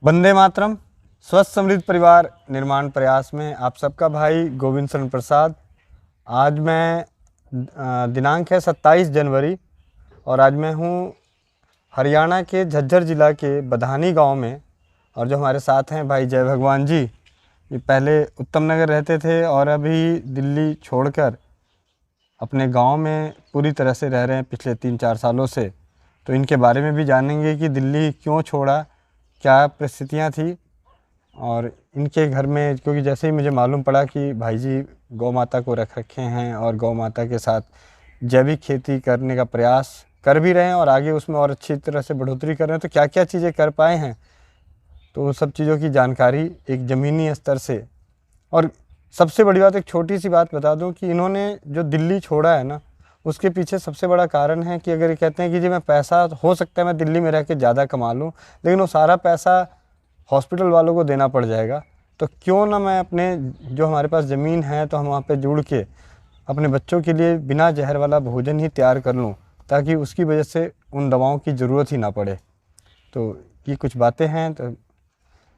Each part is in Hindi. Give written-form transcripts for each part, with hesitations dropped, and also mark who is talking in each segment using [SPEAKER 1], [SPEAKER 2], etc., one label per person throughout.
[SPEAKER 1] वंदे मातरम। स्वस्थ समृद्ध परिवार निर्माण प्रयास में आप सबका भाई गोविंद शरण प्रसाद। आज मैं दिनांक है 27 जनवरी और आज मैं हूँ हरियाणा के झज्जर ज़िला के बधानी गांव में। और जो हमारे साथ हैं भाई जय भगवान जी, ये पहले उत्तम नगर रहते थे और अभी दिल्ली छोड़कर अपने गांव में पूरी तरह से रह रहे हैं पिछले 3-4 सालों से। तो इनके बारे में भी जानेंगे कि दिल्ली क्यों छोड़ा, क्या परिस्थितियां थी। और इनके घर में, क्योंकि जैसे ही मुझे मालूम पड़ा कि भाई जी गौ माता को रख रखे हैं और गौ माता के साथ जैविक खेती करने का प्रयास कर भी रहे हैं और आगे उसमें और अच्छी तरह से बढ़ोतरी कर रहे हैं, तो क्या क्या चीज़ें कर पाए हैं, तो उन सब चीज़ों की जानकारी एक ज़मीनी स्तर से। और सबसे बड़ी बात, एक छोटी सी बात बता दूं कि इन्होंने जो दिल्ली छोड़ा है ना, उसके पीछे सबसे बड़ा कारण है कि अगर ये कहते हैं कि जी मैं पैसा, हो सकता है मैं दिल्ली में रह के ज़्यादा कमा लूँ, लेकिन वो सारा पैसा हॉस्पिटल वालों को देना पड़ जाएगा, तो क्यों ना मैं अपने जो हमारे पास ज़मीन है तो हम वहाँ पे जुड़ के अपने बच्चों के लिए बिना जहर वाला भोजन ही तैयार कर लूँ, ताकि उसकी वजह से उन दवाओं की ज़रूरत ही ना पड़े। तो ये कुछ बातें हैं, तो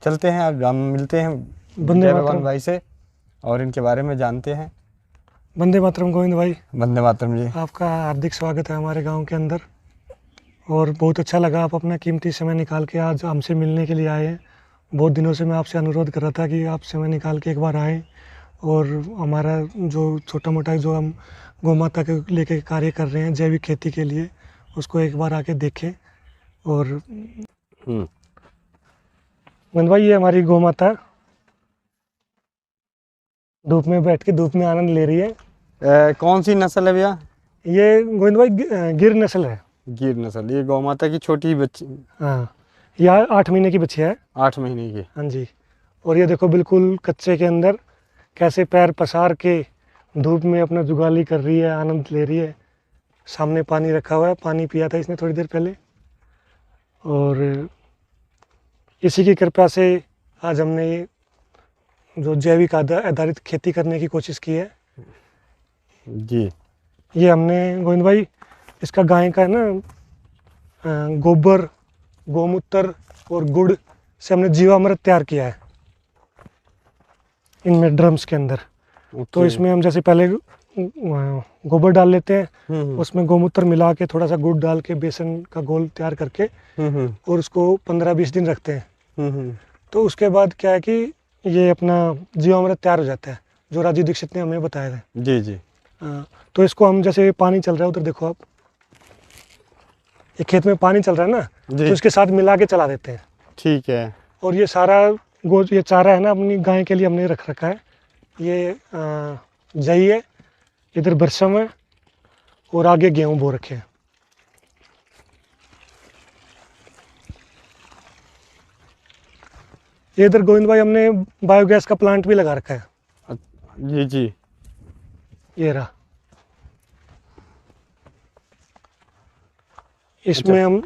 [SPEAKER 1] चलते हैं, अब हम मिलते हैं जय भगवान भाई से और इनके बारे में जानते हैं।
[SPEAKER 2] वंदे मातरम गोविंद भाई।
[SPEAKER 1] वंदे मातरम जी।
[SPEAKER 2] आपका हार्दिक स्वागत है हमारे गांव के अंदर, और बहुत अच्छा लगा आप अपना कीमती समय निकाल के आज हमसे मिलने के लिए आए हैं। बहुत दिनों से मैं आपसे अनुरोध कर रहा था कि आप समय निकाल के एक बार आएँ और हमारा जो छोटा मोटा जो हम गौ माता के लेके कार्य कर रहे हैं जैविक खेती के लिए, उसको एक बार आके देखें। और गोविंद भाई, ये हमारी गौ माता धूप में बैठ के धूप में आनंद ले रही है।
[SPEAKER 1] कौन सी नस्ल है भैया?
[SPEAKER 2] ये गोविंद भाई गिर नस्ल है।
[SPEAKER 1] गिर नस्ल, ये गौ माता की छोटी बच्ची।
[SPEAKER 2] हाँ, यह 8 महीने की बच्ची है।
[SPEAKER 1] 8 महीने की।
[SPEAKER 2] हाँ जी। और ये देखो बिल्कुल कच्चे के अंदर कैसे पैर पसार के धूप में अपना जुगाली कर रही है, आनंद ले रही है। सामने पानी रखा हुआ है, पानी पिया था इसने थोड़ी देर पहले। और इसी की कृपा से आज हमने ये जो जैविक आधारित खेती करने की कोशिश की है
[SPEAKER 1] जी।
[SPEAKER 2] ये हमने गोविंद भाई, इसका गाय का है ना गोबर, गोमूत्र और गुड़ से हमने जीवामृत तैयार किया है इनमें ड्रम्स के अंदर। तो इसमें हम जैसे पहले गोबर डाल लेते हैं, उसमें गोमूत्र मिला के थोड़ा सा गुड़ डाल के बेसन का घोल तैयार करके और उसको 15-20 दिन रखते हैं। तो उसके बाद क्या है कि ये अपना जीवामृत तैयार हो जाता है, जो राजीव दीक्षित ने हमें बताया था।
[SPEAKER 1] जी जी।
[SPEAKER 2] तो इसको हम, जैसे पानी चल रहा है उधर देखो आप, ये खेत में पानी चल रहा है ना, तो इसके साथ मिला के चला देते हैं।
[SPEAKER 1] ठीक है।
[SPEAKER 2] और ये सारा ये चारा है ना, अपनी गाय के लिए हमने रख रखा है। ये जई है, इधर बरसम है और आगे गेहूं बो रखे हैं। ये इधर गोविंद भाई हमने बायोगैस का प्लांट भी लगा रखा है।
[SPEAKER 1] जी जी।
[SPEAKER 2] ये रहा, इसमें हम,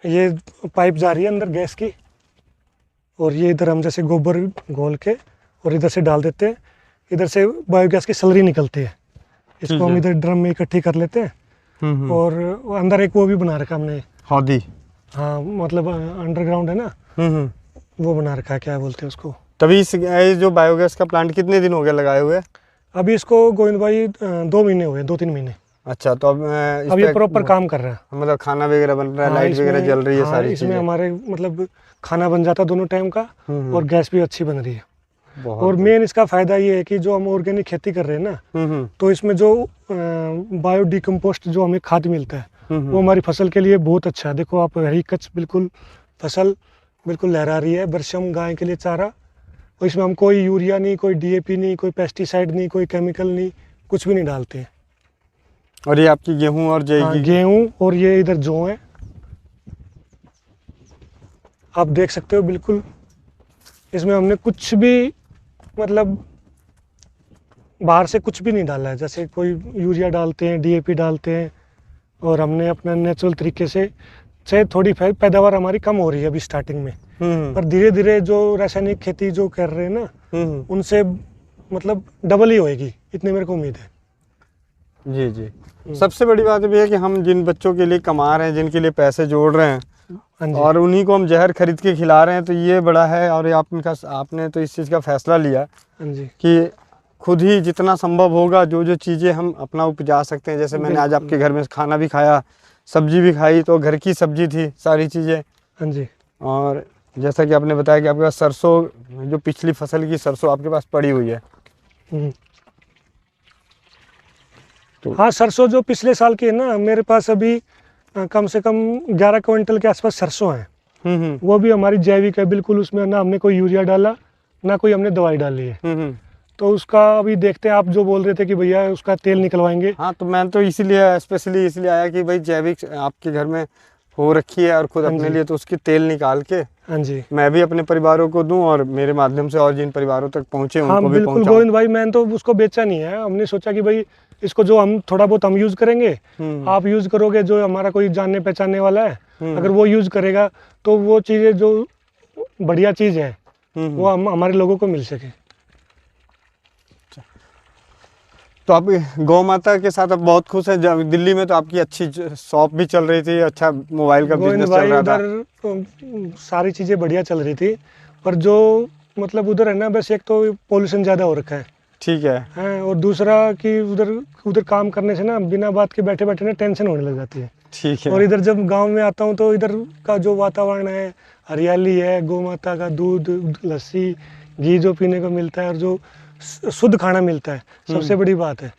[SPEAKER 2] ये पाइप जा रही है अंदर गैस की, और ये इधर हम जैसे गोबर घोल के और इधर से डाल देते हैं। इधर से बायोगैस की सलरी निकलती है, इसको हम इधर ड्रम में इकट्ठी कर लेते हैं। और अंदर एक वो भी बना रखा हमने, हौदी। हाँ, मतलब अंडरग्राउंड है ना, वो बना रखा है, क्या बोलते हैं उसको।
[SPEAKER 1] तभी जो बायोगैस का प्लांट कितने दिन हो गए लगाए हुए?
[SPEAKER 2] अभी इसको गोविंद भाई 2 महीने हुए, 2-3 महीने।
[SPEAKER 1] अच्छा, तो अब
[SPEAKER 2] ये प्रॉपर काम कर रहा है,
[SPEAKER 1] मतलब खाना वगैरह बन रहा है, लाइट वगैरह जल रही है, सारी चीजें।
[SPEAKER 2] इसमें हमारे मतलब खाना बन जाता दोनों टाइम का, और गैस भी अच्छी बन रही है। और मेन इसका फायदा ये है कि जो हम ऑर्गेनिक खेती कर रहे हैं ना, तो इसमें जो बायो डिकम्पोस्ट जो हमें खाद मिलता है, वो हमारी फसल के लिए बहुत अच्छा है। देखो आप, हरी कच्च बिल्कुल फसल बिल्कुल लहरा रही है, बरसम गाय के लिए चारा। और इसमें हम कोई यूरिया नहीं, कोई DAP नहीं, कोई पेस्टिसाइड नहीं, कोई केमिकल नहीं, कुछ भी नहीं डालते हैं।
[SPEAKER 1] और ये आपकी गेहूं और जई की?
[SPEAKER 2] गेहूं, और ये इधर जौ है, आप देख सकते हो बिल्कुल। इसमें हमने कुछ भी, मतलब बाहर से कुछ भी नहीं डाला है, जैसे कोई यूरिया डालते हैं, DAP डालते हैं। और हमने अपना नेचुरल तरीके से थोड़ी पैदावार हमारी कम हो रही है अभी स्टार्टिंग में, पर धीरे धीरे जो रासायनिक खेती जो कर रहे हैं ना, उनसे मतलब डबल ही होएगी, इतनी मेरे को उम्मीद है।
[SPEAKER 1] जी जी। सबसे बड़ी बात भी है कि हम जिन बच्चों के लिए कमा रहे हैं, जिनके लिए पैसे जोड़ रहे हैं,
[SPEAKER 2] हाँ जी।
[SPEAKER 1] और उन्हीं को हम जहर खरीद के खिला रहे हैं, तो ये बड़ा है। और ये आपने तो इस चीज़ का फैसला लिया
[SPEAKER 2] हाँ जी।
[SPEAKER 1] कि खुद ही जितना संभव होगा जो जो चीज़ें हम अपना उपजा सकते हैं। जैसे मैंने आज आपके घर में खाना भी खाया, सब्जी भी खाई, तो घर की सब्जी थी सारी चीज़ें।
[SPEAKER 2] हाँ जी।
[SPEAKER 1] और जैसा कि आपने बताया कि आपके पास सरसों, जो पिछली फसल की सरसों आपके पास पड़ी हुई है।
[SPEAKER 2] तो हाँ, सरसों जो पिछले साल की है ना, मेरे पास अभी कम से कम 11 क्विंटल के आसपास सरसों है। वो भी हमारी जैविक है बिल्कुल, उसमें ना हमने कोई यूरिया डाला, ना कोई हमने दवाई डाली है। तो उसका अभी देखते हैं, आप जो बोल रहे थे कि भैया उसका तेल निकलवाएंगे।
[SPEAKER 1] हाँ, तो मैं तो इसीलिए स्पेशली इसलिए आया कि भाई जैविक आपके घर में हो रखी है और खुद अपने लिए, तो उसकी तेल निकाल के
[SPEAKER 2] हाँ जी,
[SPEAKER 1] मैं भी अपने परिवारों को दूं और मेरे माध्यम से और जिन परिवारों तक पहुंचे
[SPEAKER 2] हाँ
[SPEAKER 1] उनको भी
[SPEAKER 2] बिल्कुल
[SPEAKER 1] पहुंचाऊं।
[SPEAKER 2] गोविंद भाई, मैंने तो उसको बेचा नहीं है। हमने सोचा कि भाई इसको जो हम थोड़ा बहुत हम यूज़ करेंगे, आप यूज़ करोगे, जो हमारा कोई जानने पहचानने वाला है अगर वो यूज़ करेगा, तो वो चीज़ें जो बढ़िया चीज़ है वो हम हमारे लोगों को मिल सके।
[SPEAKER 1] तो आप गौ माता के साथ अब बहुत खुश हैं। जब दिल्ली में तो आपकी अच्छी शॉप भी चल रही थी, अच्छा मोबाइल का
[SPEAKER 2] गोविंद
[SPEAKER 1] बिजनेस
[SPEAKER 2] भाई
[SPEAKER 1] चल रहा था।
[SPEAKER 2] उधर सारी चीज़ें बढ़िया चल रही थी, पर जो मतलब उधर है ना, बस एक तो पोल्यूशन ज़्यादा हो रखा है।
[SPEAKER 1] ठीक है।
[SPEAKER 2] हैं, और दूसरा कि उधर उधर काम करने से ना बिना बात के बैठे बैठे ना टेंशन होने लग जाती है।
[SPEAKER 1] ठीक
[SPEAKER 2] और
[SPEAKER 1] है।
[SPEAKER 2] इधर जब गांव में आता हूँ तो इधर का जो वातावरण है, हरियाली है, गौ माता का दूध, लस्सी, घी जो पीने को मिलता है, और जो शुद्ध खाना मिलता है, सबसे बड़ी बात है।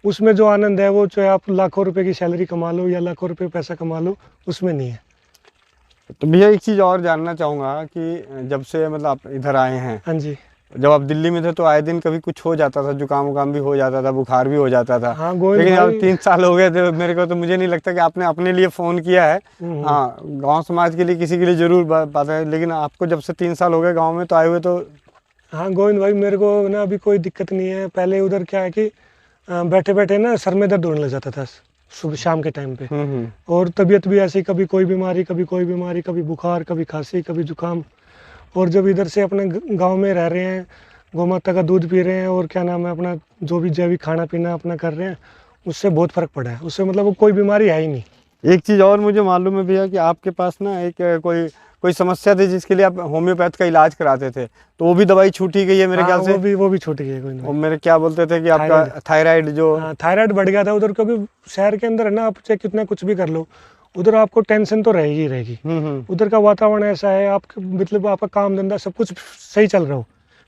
[SPEAKER 2] उसमें जो आनंद है, वो चाहे आप लाखों रुपए की सैलरी कमा लो या लाखों रुपए पैसा कमा लो, उसमें नहीं है।
[SPEAKER 1] तो भैया एक चीज़ और जानना चाहूँगा कि जब से मतलब आप इधर आए हैं,
[SPEAKER 2] हाँ जी।
[SPEAKER 1] जब आप दिल्ली में थे तो आए दिन कभी कुछ हो जाता था, जुकाम उकाम भी हो जाता था, बुखार भी हो जाता था।
[SPEAKER 2] हाँ गोविंद
[SPEAKER 1] लेकिन अब
[SPEAKER 2] भाई।
[SPEAKER 1] 3 साल हो गए थे, मेरे को तो मुझे नहीं लगता कि आपने अपने लिए फ़ोन किया है। हाँ, गांव समाज के लिए किसी के लिए ज़रूर बात है, लेकिन आपको जब से 3 साल हो गए गांव में तो आए हुए, तो
[SPEAKER 2] हाँ गोविंद भाई, मेरे को ना अभी कोई दिक्कत नहीं है। पहले उधर क्या है कि बैठे बैठे ना सर में दर्द होने लग जाता था सुबह शाम के टाइम पे, और तबीयत भी ऐसी, कभी कोई बीमारी, कभी कोई बीमारी, कभी बुखार, कभी खांसी, कभी जुकाम। और जब इधर से अपने गांव में रह रहे हैं, गौ माता का दूध पी रहे हैं, और क्या नाम है, अपना जो भी जैविक खाना पीना अपना कर रहे हैं, उससे बहुत फ़र्क पड़ा है। उससे मतलब वो कोई बीमारी है ही नहीं।
[SPEAKER 1] एक चीज़ और मुझे मालूम है भैया कि आपके पास ना एक कोई समस्या थी जिसके लिए आप होम्योपैथ का इलाज कराते थे, तो वो भी दवाई छूटी गई है मेरे ख्याल से।
[SPEAKER 2] वो भी छूट गई कोई।
[SPEAKER 1] और मेरे क्या बोलते थे कि आपका थायराइड जो
[SPEAKER 2] थायराइड बढ़ गया था उधर, क्योंकि शहर के अंदर है ना, आप चाहे कितना कुछ भी कर लो, उधर आपको टेंशन तो रहेगी ही रहेगी। उधर का वातावरण ऐसा है, आप मतलब आपका काम धंधा सब कुछ सही चल रहा हो,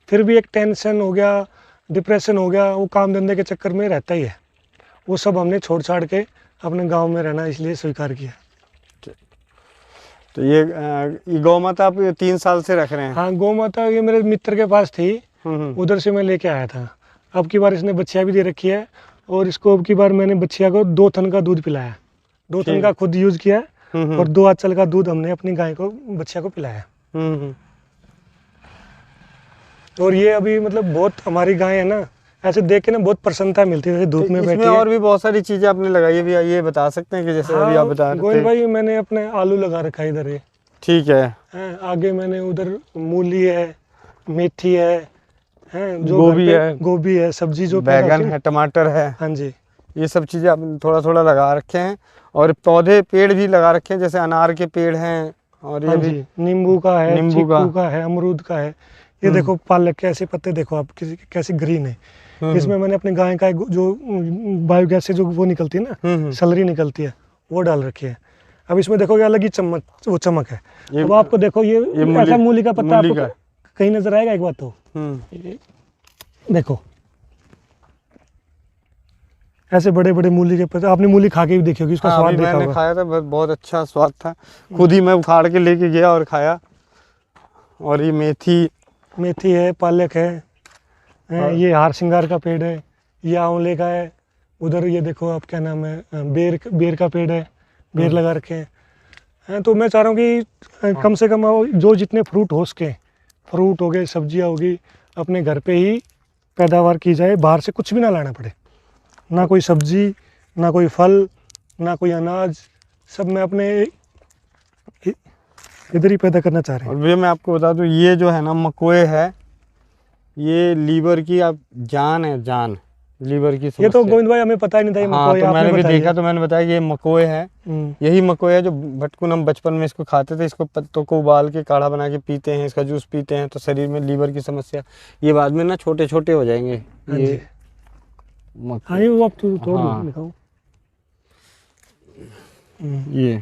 [SPEAKER 2] फिर भी एक टेंशन हो गया, डिप्रेशन हो गया, वो काम धंधे के चक्कर में रहता ही है। वो सब हमने छोड़ छाड़ के अपने गांव में रहना इसलिए स्वीकार किया।
[SPEAKER 1] तो ये गौ माता आप 3 साल से रख रहे हैं?
[SPEAKER 2] हाँ, गौ माता ये मेरे मित्र के पास थी, उधर से मैं लेके आया था। अब की बार इसने बच्चिया भी दे रखी है, और इसको अब की बार मैंने बच्चिया को 2 थन का दूध पिलाया। 2 थन का खुद यूज किया, और 2 आंचल का दूध हमने अपनी गाय को, बच्चिया को पिलाया। और ये अभी मतलब बहुत, हमारी गाय है ना, ऐसे देख के ना बहुत प्रसन्नता मिलती है, जैसे धूप में बैठी है।
[SPEAKER 1] और भी बहुत सारी चीजें आपने लगाई है भैया, ये बता सकते हैं कि जैसे अभी आप बता रहे थे?
[SPEAKER 2] गोविंद भाई, मैंने अपने आलू लगा रखा है इधर है।
[SPEAKER 1] ठीक है।
[SPEAKER 2] आगे मैंने उधर मूली है, मेथी है, जो गोभी है, सब्जी जो
[SPEAKER 1] बैगन है, टमाटर है।
[SPEAKER 2] हाँ जी,
[SPEAKER 1] ये सब चीजें आपने थोड़ा थोड़ा लगा रखे हैं, और पौधे पेड़ भी लगा रखे हैं, जैसे अनार के पेड़ हैं, और ये भी
[SPEAKER 2] नींबू का है, चीकू का है, अमरूद का है। ये देखो पालक के ऐसे पत्ते देखो आप, कैसे ग्रीन है। इसमें मैंने अपनी गाय का जो बायोगैस से जो वो निकलती है ना, सलरी निकलती है, वो डाल रखी है। अब इसमें देखोगे अलग ही चमक है। अब आपको देखो ये ऐसा मूली का पत्ता आपको कहीं नजर आएगा एक बात तो, देखो ऐसे बड़े बड़े मूली के पत्ते। आपने मूली खा के भी देखी होगी, उसका स्वाद देखा होगा।
[SPEAKER 1] मैंने खाया था, बहुत अच्छा स्वाद था, खुद ही मैं उखाड़ के लेके गया और खाया। और ये मेथी
[SPEAKER 2] है, पालक है, ये हार श्रृंगार का पेड़ है, ये आंवले का है। उधर ये देखो आप, क्या नाम है, बेर का पेड़ है, बेर लगा रखे हैं। तो मैं चाह रहा हूँ कि कम से कम जो जितने फ्रूट हो सके, फ्रूट हो गए, सब्जियाँ होगी, अपने घर पे ही पैदावार की जाए, बाहर से कुछ भी ना लाना पड़े, ना कोई सब्जी, ना कोई फल, ना कोई अनाज, सब मैं अपने इधर ही पैदा करना चाह रहे हैं।
[SPEAKER 1] और भैया मैं आपको बता दूं, ये जो है ना मकोए है, ये लीवर की आप जान है, जान। लीवर की
[SPEAKER 2] ये
[SPEAKER 1] समस्या।
[SPEAKER 2] तो गोविंद भाई हमें पता ही नहीं था ये
[SPEAKER 1] हाँ,
[SPEAKER 2] मकोई,
[SPEAKER 1] तो
[SPEAKER 2] आपने
[SPEAKER 1] मैंने भी
[SPEAKER 2] बताया।
[SPEAKER 1] देखा तो मैंने बताया कि ये मकोए है। यही मकोए है जो भटकून हम बचपन में इसको खाते थे। इसको पत्तों को उबाल के काढ़ा बना के पीते हैं, इसका जूस पीते हैं, तो शरीर में लीवर की समस्या, ये बाद में ना छोटे छोटे हो जाएंगे।
[SPEAKER 2] हाँ
[SPEAKER 1] ये
[SPEAKER 2] जी।
[SPEAKER 1] मकोए।
[SPEAKER 2] हाँ, ये वो आप तोड़
[SPEAKER 1] हाँ।
[SPEAKER 2] दो, दिखाओ।
[SPEAKER 1] ये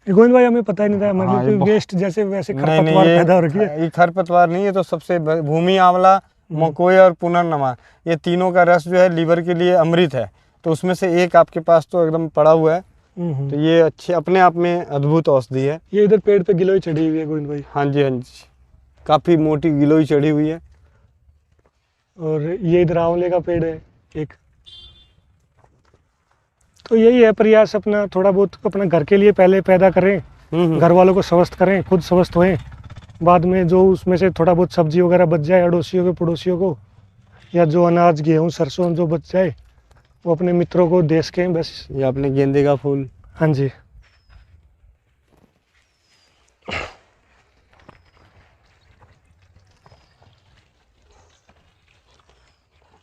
[SPEAKER 2] गोविंद भाई हमें पता ही नहीं था, हमारे
[SPEAKER 1] हाँ,
[SPEAKER 2] लिए
[SPEAKER 1] ये
[SPEAKER 2] तो वेस्ट जैसे वैसे
[SPEAKER 1] नहीं नहीं,
[SPEAKER 2] खरपतवार पैदा हो रखी है।
[SPEAKER 1] ये खरपतवार नहीं, ये तो सबसे भूमि आंवला, मकोई और पुनर्नमा, ये तीनों का रस जो है लीवर के लिए अमृत है। तो उसमें से एक आपके पास तो एकदम पड़ा हुआ है। तो ये अच्छे अपने आप में अद्भुत औषधि है।
[SPEAKER 2] ये इधर पेड़ पे गिलोय चढ़ी हुई है गोविंद भाई।
[SPEAKER 1] हाँ जी, हाँ जी, काफ़ी मोटी गिलोई चढ़ी हुई है।
[SPEAKER 2] और ये इधर आंवले का पेड़ है एक। तो यही है प्रयास अपना, थोड़ा बहुत अपना घर के लिए पहले पैदा करें, घर वालों को स्वस्थ करें, खुद स्वस्थ होएं, बाद में जो उसमें से थोड़ा बहुत सब्जी वगैरह बच जाए अड़ोसियों को पड़ोसियों को, या जो अनाज गेहूँ सरसों जो बच जाए वो अपने मित्रों को दे सकें बस।
[SPEAKER 1] ये अपने गेंदे का फूल।
[SPEAKER 2] हाँ जी।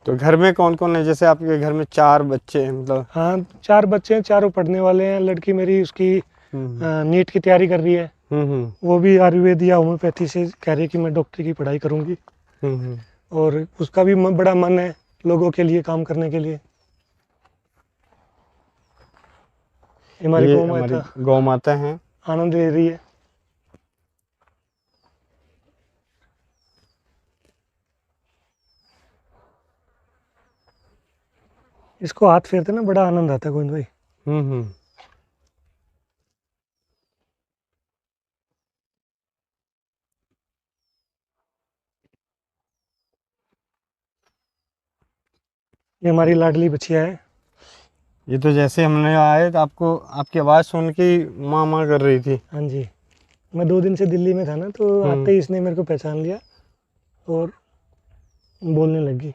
[SPEAKER 1] तो घर में कौन कौन है? जैसे आपके घर में 4 बच्चे हैं, मतलब।
[SPEAKER 2] हाँ, 4 बच्चे हैं, चारों पढ़ने वाले हैं। लड़की मेरी उसकी नीट की तैयारी कर रही है। वो भी आयुर्वेद या होम्योपैथी से कह रही है कि मैं डॉक्टरी की पढ़ाई करूँगी। और उसका भी बड़ा मन है लोगों के लिए काम करने के लिए। हमारी
[SPEAKER 1] ये
[SPEAKER 2] गौ
[SPEAKER 1] हमारी
[SPEAKER 2] माता
[SPEAKER 1] गौ माता हैं।
[SPEAKER 2] आनंद ले रही है। इसको हाथ फेरते ना बड़ा आनंद आता है गोविंद भाई। ये हमारी लाडली बच्चिया है।
[SPEAKER 1] ये तो जैसे हमने आए तो आपको आपकी आवाज़ सुन के ही माँ माँ कर रही थी।
[SPEAKER 2] हाँ जी, मैं 2 दिन से दिल्ली में था ना, तो आते ही इसने मेरे को पहचान लिया और बोलने लगी।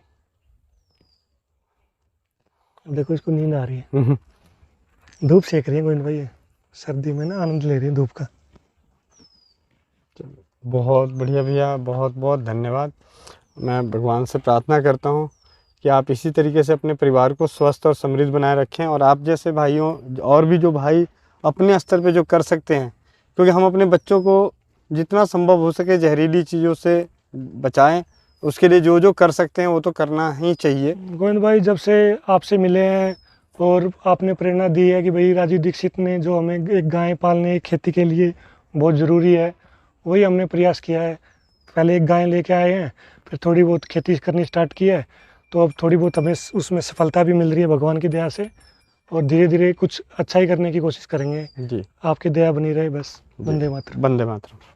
[SPEAKER 2] देखो इसको नींद आ रही है। धूप सेक रही है गोविंद भाई, सर्दी में ना आनंद ले रही है धूप का।
[SPEAKER 1] बहुत बढ़िया भैया, बहुत बहुत धन्यवाद। मैं भगवान से प्रार्थना करता हूँ कि आप इसी तरीके से अपने परिवार को स्वस्थ और समृद्ध बनाए रखें, और आप जैसे भाइयों और भी जो भाई अपने स्तर पे जो कर सकते हैं, क्योंकि हम अपने बच्चों को जितना संभव हो सके जहरीली चीज़ों से बचाएं, उसके लिए जो जो कर सकते हैं वो तो करना ही चाहिए।
[SPEAKER 2] गोविंद भाई जब से आपसे मिले हैं और आपने प्रेरणा दी है कि भाई राजीव दीक्षित ने जो हमें एक गाय पालने खेती के लिए बहुत ज़रूरी है, वही हमने प्रयास किया है। पहले एक गाय लेके आए हैं, फिर थोड़ी बहुत खेती करनी स्टार्ट की है, तो अब थोड़ी बहुत हमें उसमें सफलता भी मिल रही है भगवान की दया से, और धीरे धीरे कुछ अच्छा ही करने की कोशिश करेंगे।
[SPEAKER 1] जी,
[SPEAKER 2] आपकी दया बनी रहे बस। वंदे मातरम।
[SPEAKER 1] वंदे मातरम।